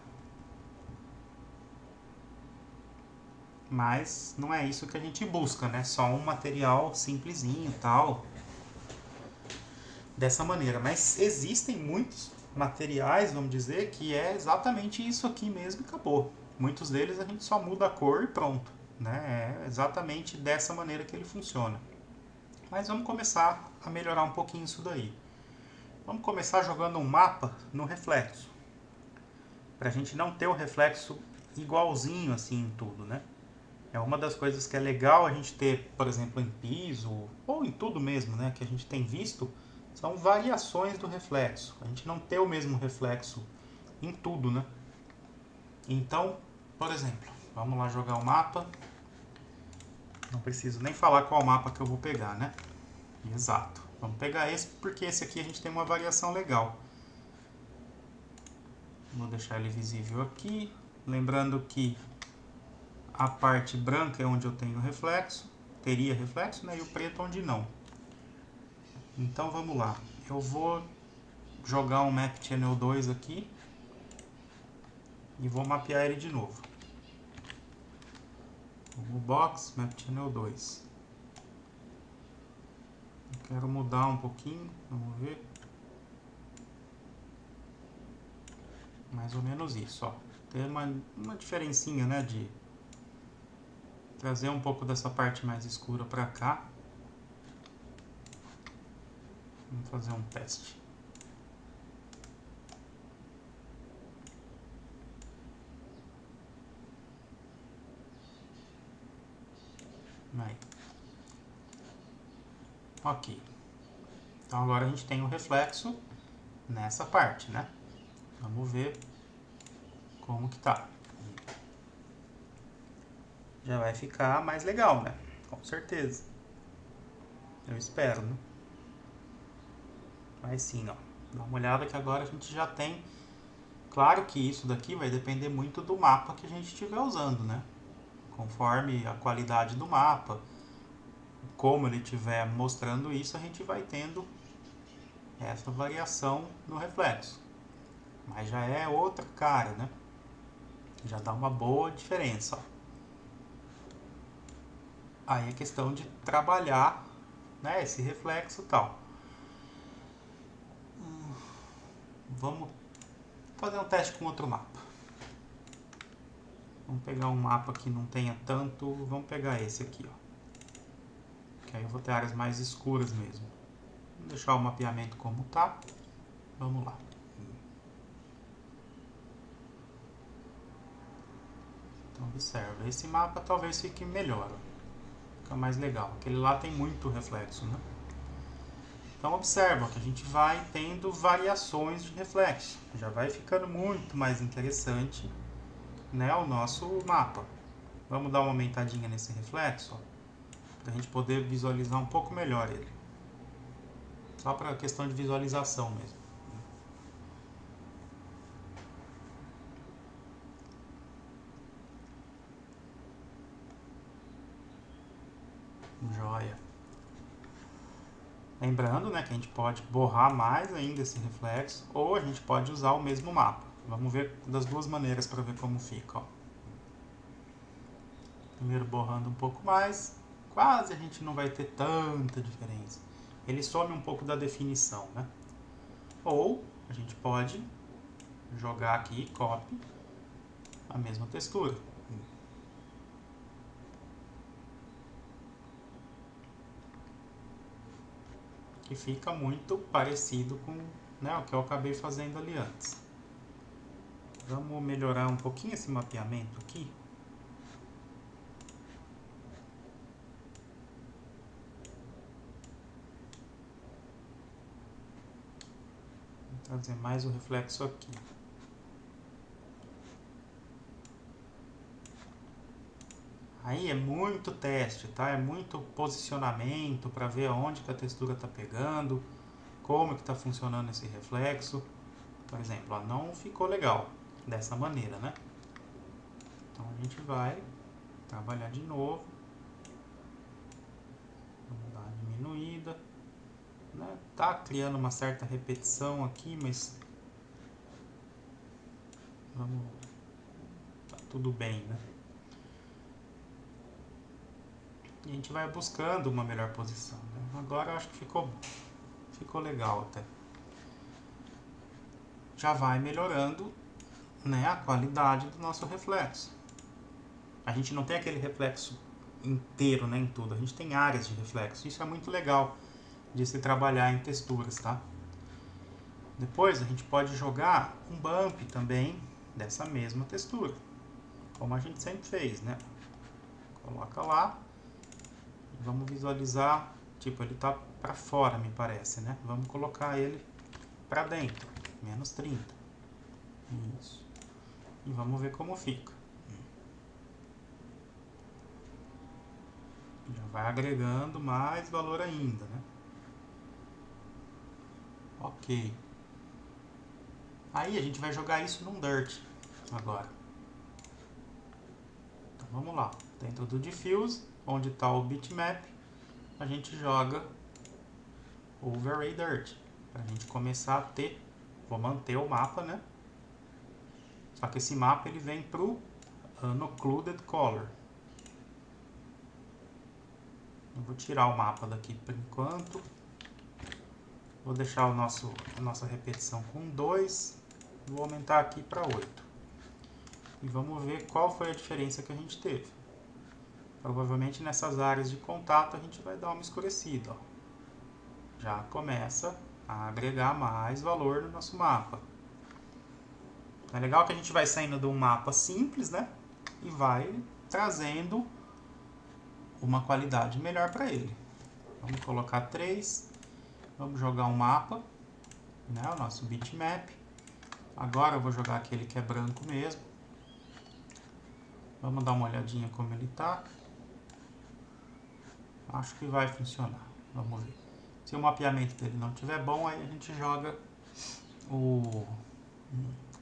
Mas não é isso que a gente busca, né? Só um material simplesinho e tal. Dessa maneira. Mas existem muitos materiais, vamos dizer, que é exatamente isso aqui mesmo e acabou. Muitos deles a gente só muda a cor e pronto, né? É exatamente dessa maneira que ele funciona. Mas vamos começar a melhorar um pouquinho isso daí. Vamos começar jogando um mapa no reflexo. Pra gente não ter o reflexo igualzinho assim em tudo, né? É uma das coisas que é legal a gente ter, por exemplo, em piso, ou em tudo mesmo, né? Que a gente tem visto, são variações do reflexo. A gente não ter o mesmo reflexo em tudo, né? Então, por exemplo, vamos lá jogar o mapa. Não preciso nem falar qual mapa que eu vou pegar, né? Exato. Vamos pegar esse, porque esse aqui a gente tem uma variação legal. Vou deixar ele visível aqui. Lembrando que a parte branca é onde eu tenho reflexo. Teria reflexo, né? E o preto onde não. Então vamos lá. Eu vou jogar um Map Channel 2 aqui. E vou mapear ele de novo. O Box, Map Channel 2. Eu quero mudar um pouquinho, vamos ver. Mais ou menos isso, ó. Tem uma diferencinha, né, de trazer um pouco dessa parte mais escura pra cá. Vamos fazer um teste. Aí. Ok. Então agora a gente tem o reflexo nessa parte, né? Vamos ver como que tá. já vai ficar mais legal, né? Com certeza. Eu espero, né? Mas sim, ó. Dá uma olhada que agora a gente já tem. Claro que isso daqui vai depender muito do mapa que a gente estiver usando, né? Conforme a qualidade do mapa, como ele estiver mostrando isso, a gente vai tendo essa variação no reflexo. Mas já é outra cara, né? Já dá uma boa diferença, ó. Aí é questão de trabalhar, né, esse reflexo e tal. Vamos fazer um teste com outro mapa. Vamos pegar um mapa que não tenha tanto. Vamos pegar esse aqui, ó. Que aí eu vou ter áreas mais escuras mesmo. Vamos deixar o mapeamento como tá. Vamos lá. Então observa, esse mapa talvez fique melhor, ó. Fica mais legal. Aquele lá tem muito reflexo, né? Então observa que a gente vai tendo variações de reflexo. Já vai ficando muito mais interessante, né, o nosso mapa. Vamos dar uma aumentadinha nesse reflexo, para a gente poder visualizar um pouco melhor ele. Só para questão de visualização mesmo. Joia. Lembrando, né, que a gente pode borrar mais ainda esse reflexo, ou a gente pode usar o mesmo mapa. Vamos ver das duas maneiras para ver como fica, ó. Primeiro borrando um pouco mais, quase a gente não vai ter tanta diferença. Ele some um pouco da definição, né? Ou a gente pode jogar aqui, copy, a mesma textura. Que fica muito parecido com, né, o que eu acabei fazendo ali antes. Vamos melhorar um pouquinho esse mapeamento aqui. Vou trazer mais o reflexo aqui. Aí é muito teste, tá? É muito posicionamento para ver aonde que a textura está pegando, como que está funcionando esse reflexo. Por exemplo, ó, não ficou legal dessa maneira, né? Então a gente vai trabalhar de novo. Vamos dar uma diminuída, né? Tá criando uma certa repetição aqui, mas vamos, tá tudo bem, né? E a gente vai buscando uma melhor posição, né? Agora eu acho que ficou legal até. Já vai melhorando, né, a qualidade do nosso reflexo. A gente não tem aquele reflexo inteiro, né, em tudo. A gente tem áreas de reflexo. Isso é muito legal de se trabalhar em texturas, tá? Depois a gente pode jogar um bump também dessa mesma textura, como a gente sempre fez, né? Coloca lá e vamos visualizar, tipo, ele tá para fora, me parece, né? Vamos colocar ele para dentro, menos 30. Isso. E vamos ver como fica. Já vai agregando mais valor ainda, né? Ok. Aí a gente vai jogar isso num Dirt agora. Então vamos lá. Dentro do Diffuse, onde está o bitmap, a gente joga o Overlay Dirt. Para a gente começar a ter, vou manter o mapa, né? Só que esse mapa ele vem para o Unoccluded Color. Eu vou tirar o mapa daqui por enquanto. Vou deixar a nossa repetição com 2. Vou aumentar aqui para 8. E vamos ver qual foi a diferença que a gente teve. Provavelmente nessas áreas de contato a gente vai dar uma escurecida, ó. Já começa a agregar mais valor no nosso mapa. É legal que a gente vai saindo de um mapa simples, né? E vai trazendo uma qualidade melhor para ele. Vamos colocar 3. Vamos jogar um mapa, né? O nosso bitmap. Agora eu vou jogar aquele que é branco mesmo. Vamos dar uma olhadinha como ele tá. Acho que vai funcionar. Vamos ver. Se o mapeamento dele não estiver bom, aí a gente joga um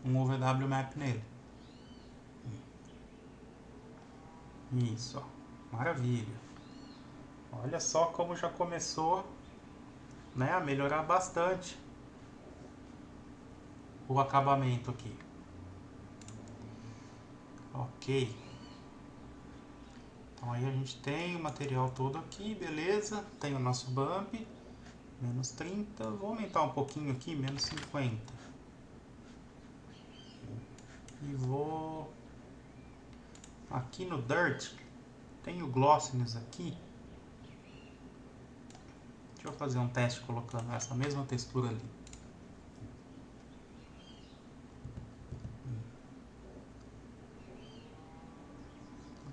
OVW Map nele. Isso, ó. Maravilha. Olha só como já começou, né, a melhorar bastante o acabamento aqui. Ok. Então aí a gente tem o material todo aqui, beleza. Tem o nosso bump, menos 30. Vou aumentar um pouquinho aqui, menos 50. E vou... Aqui no Dirt, tem o Glossiness aqui. Deixa eu fazer um teste colocando essa mesma textura ali.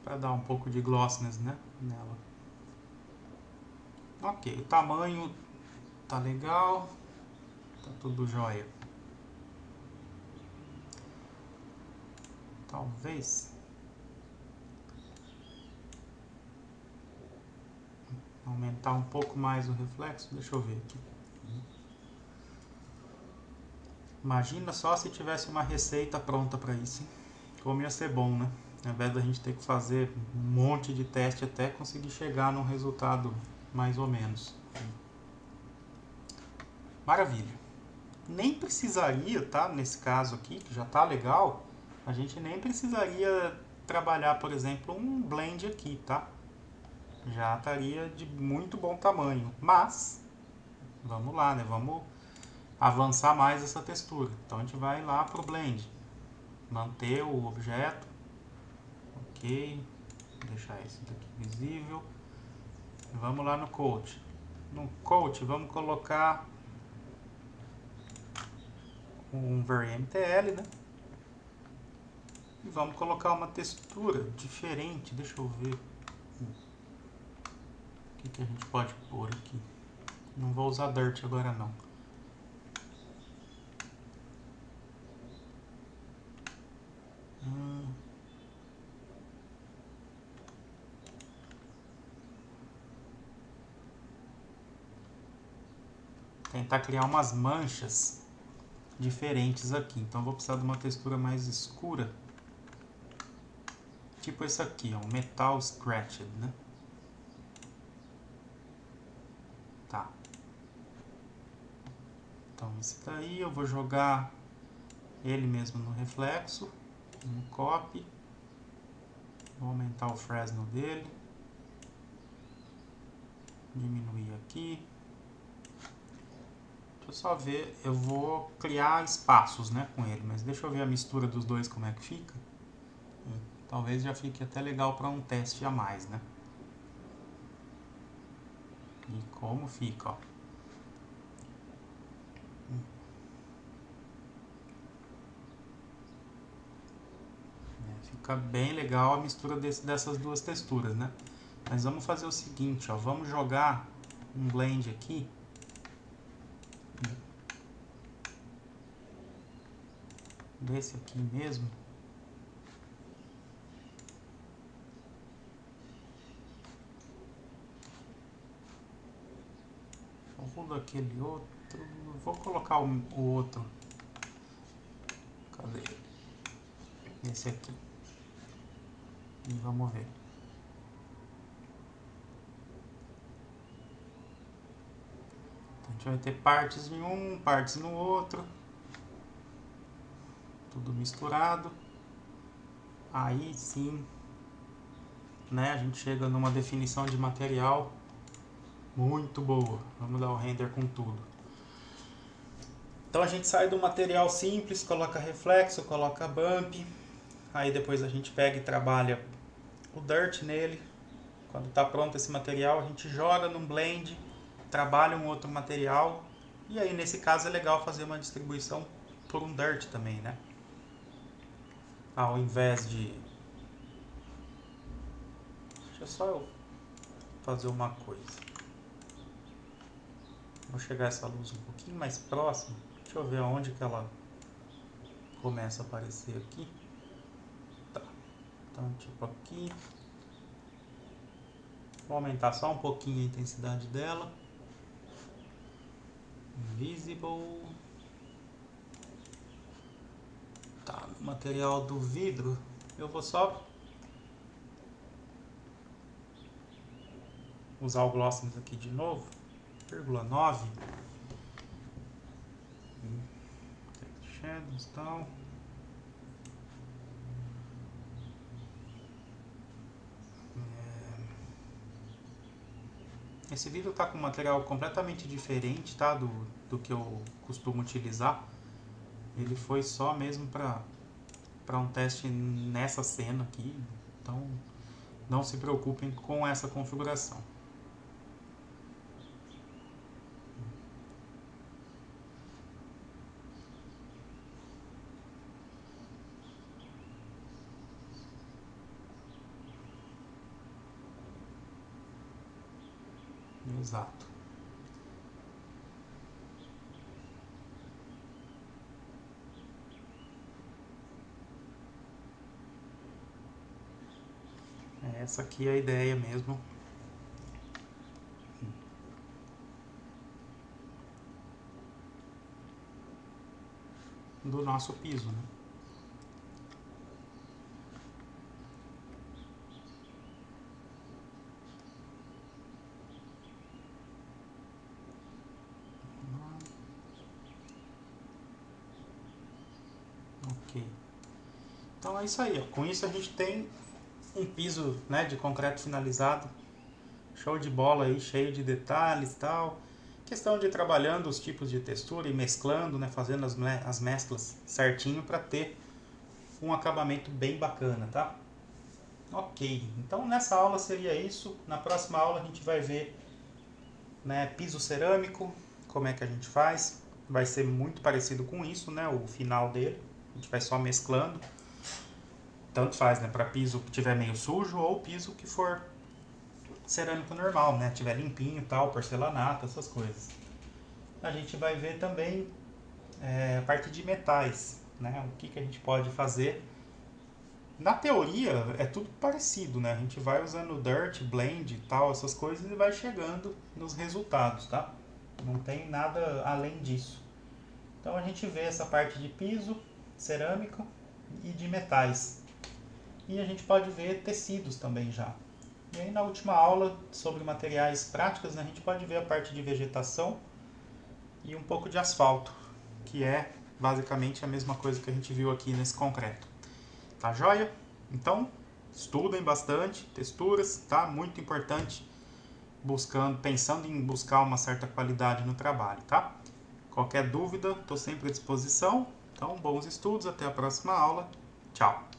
Para dar um pouco de glossiness, né, nela. Ok, o tamanho tá legal, tá tudo jóia. Talvez aumentar um pouco mais o reflexo, deixa eu ver aqui. Imagina só se tivesse uma receita pronta para isso, hein? Como ia ser bom, né? Ao invés da gente ter que fazer um monte de teste até conseguir chegar num resultado mais ou menos. Maravilha. Nem precisaria, tá? Nesse caso aqui, que já tá legal, a gente nem precisaria trabalhar, por exemplo, um blend aqui, tá? Já estaria de muito bom tamanho. Mas, vamos lá, né? Vamos avançar mais essa textura. Então a gente vai lá pro blend. Manter o objeto. Ok. Deixar esse daqui visível. Vamos lá no coat. No coat vamos colocar um VRMTL, né? E vamos colocar uma textura diferente. Deixa eu ver o que a gente pode pôr aqui. Não vou usar Dirt agora não. Tentar criar umas manchas diferentes aqui. Então vou precisar de uma textura mais escura. Tipo esse aqui, ó, um Metal Scratched, né? Tá. Então esse daí eu vou jogar ele mesmo no reflexo, no copy. Vou aumentar o Fresnel dele. Diminuir aqui. Deixa eu só ver, eu vou criar espaços, né, com ele, mas deixa eu ver a mistura dos dois como é que fica. Talvez já fique até legal para um teste a mais, né? E como fica, ó. Fica bem legal a mistura dessas duas texturas, né? Mas vamos fazer o seguinte, ó, vamos jogar um blend aqui. Desse aqui mesmo. Ou daquele outro. Vou colocar o outro. Cadê? Esse aqui. E vamos ver. Então, a gente vai ter partes em um, partes no outro. Tudo misturado. Aí sim, né, a gente chega numa definição de material muito boa. Vamos dar o render com tudo. Então a gente sai do material simples, coloca reflexo, coloca bump. Aí depois a gente pega e trabalha o dirt nele. Quando está pronto esse material, a gente joga num blend, trabalha um outro material. E aí nesse caso é legal fazer uma distribuição por um dirt também, né? Ao invés de... Deixa só eu fazer uma coisa. Vou chegar essa luz um pouquinho mais próximo. Deixa eu ver aonde que ela começa a aparecer aqui. Tá. Então, tipo aqui. Vou aumentar só um pouquinho a intensidade dela. Invisible. Tá, no material do vidro, eu vou só usar o Glossiness aqui de novo, 0,9. Shadows, tal. Esse vidro tá com um material completamente diferente, tá, do que eu costumo utilizar. Ele foi só mesmo para um teste nessa cena aqui, então não se preocupem com essa configuração. Exato. Essa aqui é a ideia mesmo. Do nosso piso, né? Ok. Então é isso aí, ó. Com isso a gente tem um piso, né, de concreto finalizado, show de bola aí, cheio de detalhes e tal. Questão de ir trabalhando os tipos de textura e mesclando, né, fazendo as mesclas certinho para ter um acabamento bem bacana, tá? Ok, então nessa aula seria isso. Na próxima aula a gente vai ver, né, piso cerâmico, como é que a gente faz. Vai ser muito parecido com isso, né, o final dele. A gente vai só mesclando. Tanto faz, né, para piso que tiver meio sujo ou piso que for cerâmico normal, né, tiver limpinho e tal, porcelanato, essas coisas. A gente vai ver também a parte de metais, né, o que a gente pode fazer. Na teoria é tudo parecido, né, a gente vai usando dirt, blend e tal, essas coisas e vai chegando nos resultados, tá? Não tem nada além disso. Então a gente vê essa parte de piso, cerâmico e de metais. E a gente pode ver tecidos também já. E aí na última aula sobre materiais práticos, né, a gente pode ver a parte de vegetação e um pouco de asfalto, que é basicamente a mesma coisa que a gente viu aqui nesse concreto. Tá joia? Então, estudem bastante, texturas, tá? Muito importante, pensando em buscar uma certa qualidade no trabalho, tá? Qualquer dúvida, estou sempre à disposição. Então, bons estudos, até a próxima aula. Tchau!